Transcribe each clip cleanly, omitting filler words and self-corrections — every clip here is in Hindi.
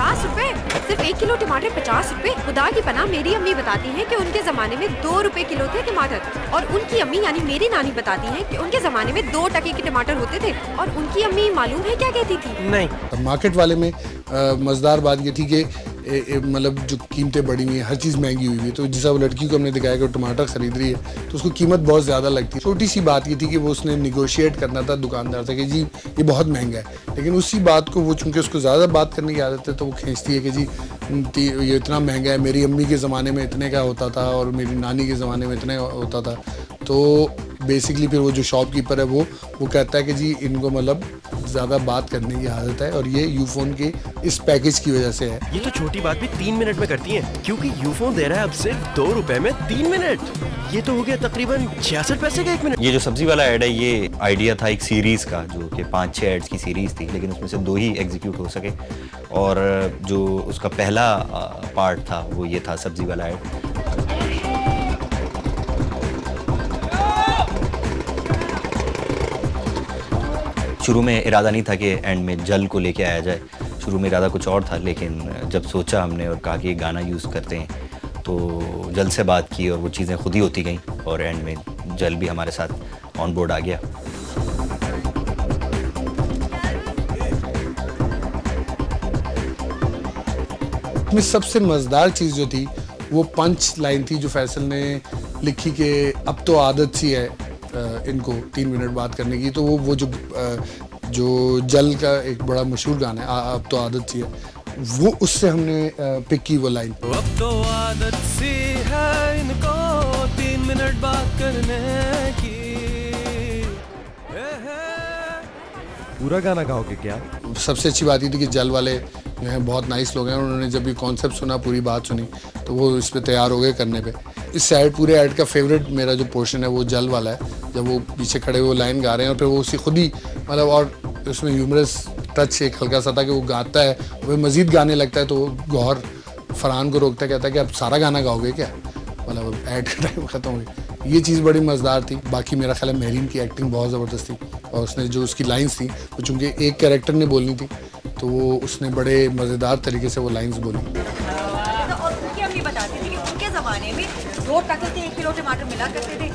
₹50? सिर्फ 1 किलो टमाटर ₹50? खुदा की पनाह, मेरी अम्मी बताती हैं कि उनके जमाने में ₹2 किलो थे टमाटर, और उनकी अम्मी यानी मेरी नानी बताती हैं कि उनके जमाने में 2 टके के टमाटर होते थे, और उनकी अम्मी मालूम है क्या कहती थी? नहीं। मार्केट वाले में मज़ेदार बात ये थी कि मतलब जो कीमतें बढ़ी हुई हैं, हर चीज़ महंगी हुई है। तो जैसा वो लड़की को हमने दिखाया कि वो टमाटर ख़रीद रही है तो उसको कीमत बहुत ज़्यादा लगती है। छोटी सी बात ये थी कि वो उसने निगोशिएट करना था दुकानदार से कि जी ये बहुत महंगा है, लेकिन उसी बात को वो चूँकि उसको ज़्यादा बात करने की आदत है तो वो खींचती है कि जी ये इतना महंगा है, मेरी अम्मी के ज़माने में इतने का होता था और मेरी नानी के ज़माने में इतने होता था। तो बेसिकली फिर वो जो शॉपकीपर है वो कहता है कि जी इनको मतलब ज़्यादा बात करने की आदत है और ये यूफोन के इस पैकेज की वजह से है। ये तो छोटी बात भी 3 मिनट में करती हैं, क्योंकि यूफोन दे रहा है अब सिर्फ ₹2 में 3 मिनट। ये तो हो गया तकरीबन 66 पैसे का 1 मिनट। ये जो सब्जी वाला ऐड है ये आइडिया था एक सीरीज़ का, जो कि 5-6 एड्स की सीरीज़ थी, लेकिन उसमें से 2 ही एग्जीक्यूट हो सके, और जो उसका पहला पार्ट था वो ये था सब्जी वाला ऐड। शुरू में इरादा नहीं था कि एंड में जल को लेके आया जाए, शुरू में इरादा कुछ और था, लेकिन जब सोचा हमने और कहा कि गाना यूज़ करते हैं तो जल से बात की और वो चीज़ें खुद ही होती गईं और एंड में जल भी हमारे साथ ऑन बोर्ड आ गया। इसमें सबसे मज़ेदार चीज़ जो थी वो पंच लाइन थी जो फैसल ने लिखी कि अब तो आदत सी है इनको 3 मिनट बात करने की। तो वो जो जल का एक बड़ा मशहूर गाना है अब तो आदत सी है, वो उससे हमने पिक की वो लाइन। अब तो आदत सी है इनको 3 मिनट बात करने की। पूरा गाना गाओगे क्या? सबसे अच्छी बात ये थी कि जल वाले जो हैं बहुत नाइस लोग हैं, उन्होंने जब ये कॉन्सेप्ट सुना, पूरी बात सुनी, तो वो इस पे तैयार हो गए करने पे। इस साइड पूरे ऐड का फेवरेट मेरा जो पोर्शन है वो जल वाला है, जब वो पीछे खड़े वो लाइन गा रहे हैं और फिर वो उसी खुद ही मतलब, और उसमें ह्यूमरस टच एक हल्का सा था कि वो गाता है वो मज़ीद गाने लगता है, तो गौहर फरहान को रोकता कहता है कि अब सारा गाना गाओगे क्या, मतलब ऐड का टाइम ख़त्म हो गया। ये चीज़ बड़ी मज़ेदार थी। बाकी मेरा ख्याल है महरीन की एक्टिंग बहुत ज़बरदस्त थी, और उसने जो उसकी लाइन्स थी वो चूँकि एक कैरेक्टर ने बोलनी थी तो वो उसने बड़े मज़ेदार तरीके से वो लाइन्स बोली। और उनकी अम्मी बताती थी कि उनके ज़माने में 2 टके के 1 किलो टमाटर मिला करते थे।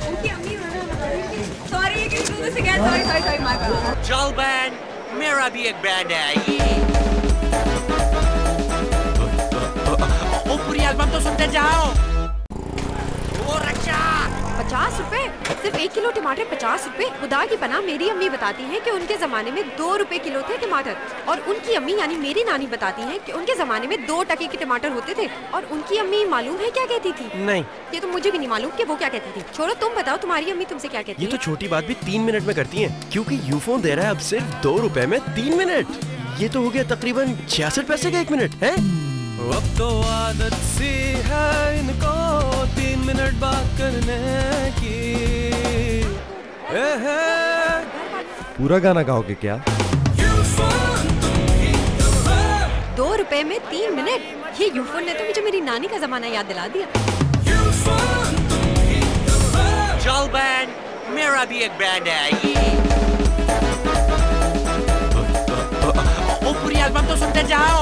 उनकी अम्मी सॉरी माय गॉड। जल बैंड मेरा भी एक बैंड है ये। ओ पूरी एल्बम तो सुनते जाओ। ओ रक्षा ₹50? सिर्फ 1 किलो टमाटर ₹50? खुदा की पनाह, मेरी अम्मी बताती हैं कि उनके ज़माने में ₹2 किलो थे टमाटर, और उनकी अम्मी यानी मेरी नानी बताती हैं कि उनके ज़माने में 2 टके के टमाटर होते थे, और उनकी अम्मी मालूम है क्या कहती थी? नहीं। ये तो मुझे भी नहीं मालूम कि वो क्या कहती थी। छोड़ो, तुम बताओ तुम्हारी अम्मी तुमसे क्या कहती ये है? तो छोटी बात भी 3 मिनट में करती हैं, क्योंकि यूफोन दे रहा है अब सिर्फ ₹2 में 3 मिनट। ये तो हो गया तकरीबन 66 पैसे का 1 मिनट है। अब तो आदत सी है इनको 3 मिनट बात करने की। पूरा गाना गाओगे क्या? ₹2 में 3 मिनट? ये यूफोन ने तो मुझे मेरी नानी का ज़माना याद दिला दिया। जल बैंड मेरा भी एक बैंड है ये। ओ पूरी एल्बम तो सुनते जाओ।